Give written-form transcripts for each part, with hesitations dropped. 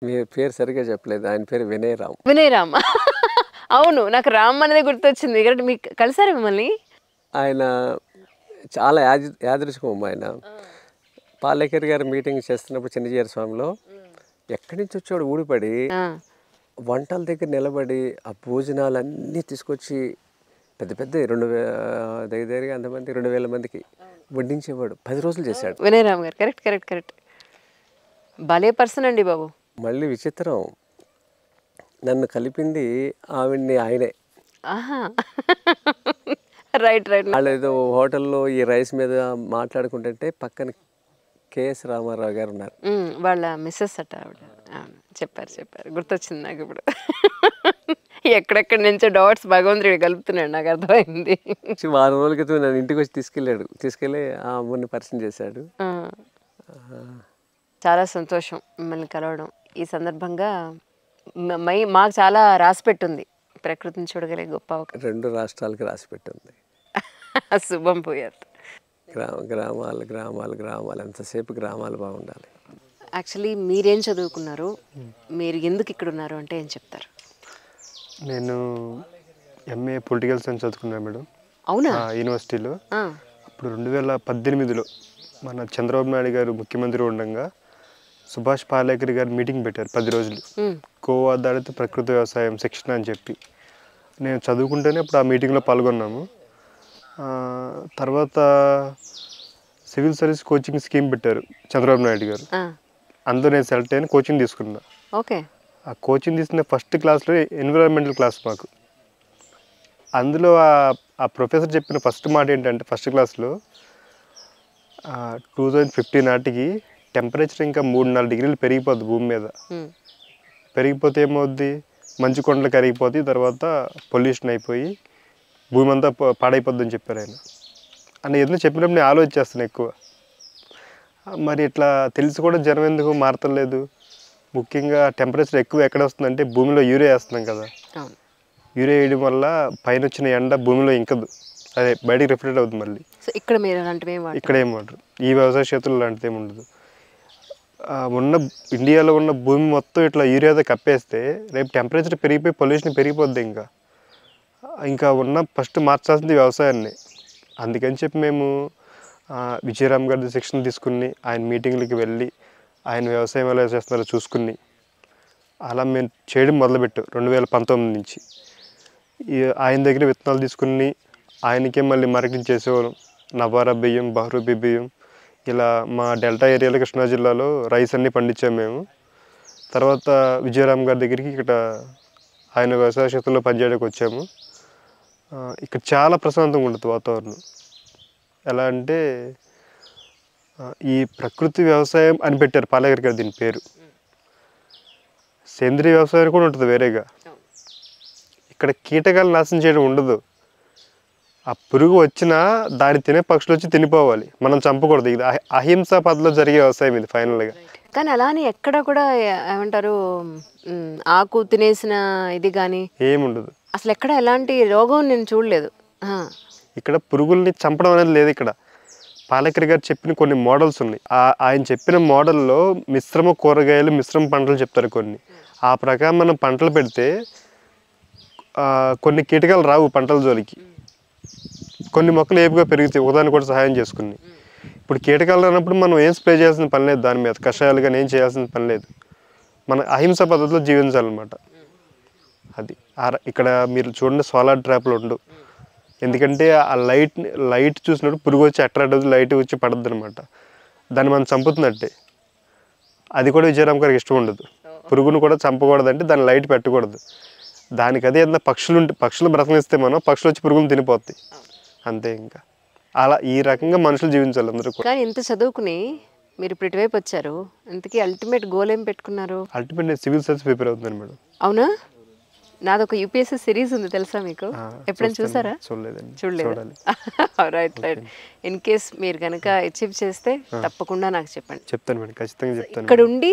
మీ పేరు సరిగ్గా చెప్పలేదు. ఆయన పేరు వినయ్ రామ్. వినయ్ రామ్. అవును. నాకు రామ్ అనేది గుర్తొచ్చింది. కరెక్ట్. మీకు కలిసారా మిమ్మల్ని? ఆయన చాలా యాదృచ్ఛికం. ఆయన పాలేకర్ గారు మీటింగ్ చేస్తున్నప్పుడు చిన్నజీయర్ స్వామిలో ఎక్కడి నుంచి వచ్చాడు ఊడిపడి వంటల దగ్గర నిలబడి ఆ భోజనాలన్నీ తీసుకొచ్చి పెద్ద పెద్ద దగ్గరగా అంతమంది 2000 మందికి వడ్డించేవాడు. 10 రోజులు చేశాడు వినయ్ రామ్ గారు. Correct correct correct. భలే పర్సన్ అండి బాబు. మళ్ళీ విచిత్రం, నన్ను కలిపింది ఆవిడ్ని ఆయనే. Right right. వాళ్ళు ఏదో హోటల్లో ఈ రైస్ మీద మాట్లాడుకుంటుంటే పక్కన కేఎస్ రామారావు గారు ఉన్నారు. వాళ్ళ మిస్సెస్ అట ఆవిడ. చెప్పారు చెప్పారు, గుర్తొచ్చింది నాకు ఇప్పుడు. ఎక్కడెక్కడి నుంచో డాట్స్ భగవంతుడు కలుపుతున్నాడు, నాకు అర్థమైంది. వారం రోజుల క్రితం నన్ను ఇంటికి వచ్చి తీసుకెళ్ళి ఆ అమ్మని పరిచయం చేశాడు. చాలా సంతోషం మిమ్మల్ని కలవడం. ఈ సందర్భంగా మాకు చాలా రాసి పెట్టుంది ప్రకృతిని చూడగలిగే గొప్ప అవకాశం. 2 రాష్ట్రాలకి రాసి పెట్టింది. శుభం పోయారు. గ్రామాలు గ్రామాలు గ్రామాలు ఎంతసేపు గ్రామాలు బాగుండాలి. యాక్చువల్లీ మీరేం చదువుకున్నారు, మీరు ఎందుకు ఇక్కడ ఉన్నారు అంటే ఏం చెప్తారు? నేను ఎంఏ పొలిటికల్ సైన్స్ చదువుకున్నాను మేడం. అవునా? యూనివర్సిటీలో. అప్పుడు 2018లో మన చంద్రబాబు నాయుడు గారు ముఖ్యమంత్రి ఉండగా సుభాష్ పాలేకర్ గారు మీటింగ్ పెట్టారు 10 రోజులు. గోవా ఆధారిత ప్రకృతి వ్యవసాయం శిక్షణ అని చెప్పి నేను చదువుకుంటేనే అప్పుడు ఆ మీటింగ్లో పాల్గొన్నాము. తర్వాత సివిల్ సర్వీస్ కోచింగ్ స్కీమ్ పెట్టారు చంద్రబాబు నాయుడు గారు. అందులో నేను సెలెక్ట్ అయిన కోచింగ్ తీసుకున్నా. ఓకే. ఆ కోచింగ్ తీసుకున్న ఫస్ట్ క్లాస్లో ఎన్విరాన్మెంటల్ క్లాస్ మాకు. అందులో ఆ ప్రొఫెసర్ చెప్పిన ఫస్ట్ మాట ఏంటంటే, ఫస్ట్ క్లాస్లో 2050 నాటికి టెంపరేచర్ ఇంకా 3-4 డిగ్రీలు పెరిగిపోద్ది భూమి మీద. పెరిగిపోతే ఏమవుద్ది, మంచు కొండలు కరిగిపోతాయి, తర్వాత పొల్యూషన్ అయిపోయి భూమి అంతా పాడైపోద్ది అని చెప్పారు ఆయన. అని ఏదైనా చెప్పినప్పుడు నేను ఆలోచిస్తాను ఎక్కువ. మరి ఇట్లా తెలిసి కూడా జనం ఎందుకు మారతలేదు? ముఖ్యంగా టెంపరేచర్ ఎక్కువ ఎక్కడ వస్తుందంటే భూమిలో యూరియా వేస్తున్నాం కదా. యూరియా వేయడం వల్ల పైన వచ్చిన ఎండ భూమిలో ఇంకదు, అదే బయటికి రిఫ్లెక్ట్ అవుతుంది మళ్ళీ. ఇక్కడ మీరు అలాంటివి ఇక్కడ ఏం వాడరు, ఈ వ్యవసాయ క్షేత్రంలో లాంటిది ఏమి ఉండదు. ఇండియాలో ఉన్న భూమి మొత్తం ఇట్లా యూరియాతో కప్పేస్తే రేపు టెంపరేచర్ పెరిగిపోయి పొల్యూషన్ పెరిగిపోద్ది. ఇంకా ఉన్న ఫస్ట్ మార్చాల్సింది వ్యవసాయాన్ని. అందుకని చెప్పి మేము విజయరామ్ గారి శిక్షణ తీసుకుని ఆయన మీటింగ్లకి వెళ్ళి ఆయన వ్యవసాయం ఎలా చేస్తున్నారో చూసుకుని అలా మేము చేయడం మొదలుపెట్టాం 2019 నుంచి. ఆయన దగ్గర విత్తనాలు తీసుకుని ఆయనకే మళ్ళీ మార్కెటింగ్ చేసేవాళ్ళం. నవారా బియ్యం, బహ్రూబీ బియ్యం, ఇలా మా డెల్టా ఏరియాలో కృష్ణా జిల్లాలో రైస్ అన్నీ పండించాము మేము. తర్వాత విజయరామ్ గారి దగ్గరికి ఇక్కడ ఆయన వ్యవసాయ క్షేత్రంలో పనిచేయడానికి వచ్చాము. ఇక్కడ చాలా ప్రశాంతంగా ఉంటుంది వాతావరణం. ఎలా అంటే ఈ ప్రకృతి వ్యవసాయం అని పెట్టారు పాలేకర్ గారు దీని పేరు. సేంద్రీయ వ్యవసాయం కూడా ఉంటుంది వేరేగా. ఇక్కడ కీటకాలు నాశనం చేయడం ఉండదు. ఆ పురుగు వచ్చినా దాన్ని తినే పక్షులు వచ్చి తినిపోవాలి, మనం చంపకూడదు. ఇది అహింసా పద్ధతిలో జరిగే వ్యవసాయం ఇది ఫైనల్గా. కానీ అలానే ఎక్కడ కూడా ఏమంటారు, ఆకు తినేసిన ఇది కానీ ఏముండదు అసలు. ఎక్కడ ఎలాంటి రోగం నేను చూడలేదు. ఇక్కడ పురుగుల్ని చంపడం అనేది లేదు. ఇక్కడ పాలేకర్ గారు చెప్పిన కొన్ని మోడల్స్ ఉన్నాయి. ఆయన చెప్పిన మోడల్లో మిశ్రమ కూరగాయలు, మిశ్రమ పంటలు చెప్తారు కొన్ని. ఆ ప్రకారం మనం పంటలు పెడితే కొన్ని కీటకాలు రావు పంటల జోలికి. కొన్ని మొక్కలు ఏపుగా పెరుగుతాయి ఒకదాన్ని కూడా సహాయం చేసుకుని. ఇప్పుడు కీటకాలు రానప్పుడు మనం ఏం స్ప్రే చేయాల్సిన పని లేదు, దాని మీద కషాయాలు కానీ ఏం చేయాల్సిన పని లేదు. మన అహింస పద్ధతిలో జీవించాలన్నమాట. అది ఇక్కడ మీరు చూడండి, సోలార్ ట్రాప్లు ఉండవు. ఎందుకంటే ఆ లైట్ చూసినప్పుడు పురుగు వచ్చి అట్రాక్ట్ అవుతుంది, లైట్ వచ్చి పడద్దు అనమాట. దాన్ని మనం చంపుతున్నట్టే. అది కూడా విజయరామ్ గారికి ఇష్టం ఉండదు. పురుగును కూడా చంపకూడదంటే దాన్ని లైట్ పెట్టకూడదు. దానికి అదే ఏదైనా పక్షులు బ్రతకనిస్తే మనం పక్షులు వచ్చి పురుగులు తినిపోతాయి అంతే. ఇంకా అలా ఈ రకంగా మనుషులు జీవించాలి అందరూ కూడా. కానీ ఇంత చదువుకుని మీరు ఇప్పుడు ఇటువైపు వచ్చారు, ఇంతకీ అల్టిమేట్ గోల్ ఏం పెట్టుకున్నారు? అల్టిమేట్ నేను సివిల్ సర్వీస్ ప్రిపేర్ అవుతున్నాను మేడం. అవునా? నాదొక యూపీఎస్సీ సిరీస్ ఉంది, తెలుసా మీకు? ఎప్పుడైనా చూసారా? చూడలేదు. Right right. ఇన్ కేస్ మీరు కనుక అచీవ్ చేస్తే తప్పకుండా నాకు చెప్పండి. చెప్తాను మేడం, ఖచ్చితంగా చెప్తాను. ఇక్కడ ఉండి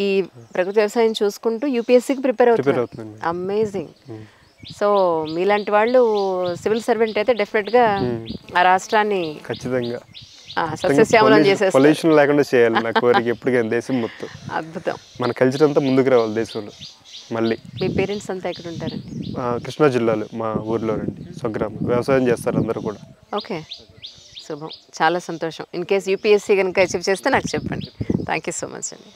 ఈ ప్రకృతి వ్యవసాయం చూసుకుంటూ యూపీఎస్సీకి ప్రిపేర్ అవుతున్నాను. అమేజింగ్. సో మీలాంటి వాళ్ళు సివిల్ సర్వెంట్ అయితే డెఫినెట్గా ఆ రాష్ట్రాన్ని ఖచ్చితంగా సస్యశ్యామలం చేసేస్తారు. పొల్యూషన్ లేకుండా చేయాలి నా కోరిక ఎప్పటికైనా దేశం మొత్తం. అద్భుతం. మన కల్చర్ అంతా ముందుకు రావాలి దేశంలో మళ్ళీ. మీ పేరెంట్స్ అంతా ఎక్కడ ఉంటారండి? కృష్ణా జిల్లాలో మా ఊర్లోనండి, స్వగ్రామం. వ్యవసాయం చేస్తారు అందరూ కూడా. ఓకే, శుభం, చాలా సంతోషం. ఇన్ కేస్ యూపీఎస్సీ కనుక అచీవ్ చేస్తే నాకు చెప్పండి. థ్యాంక్ యూ సో మచ్ అండి.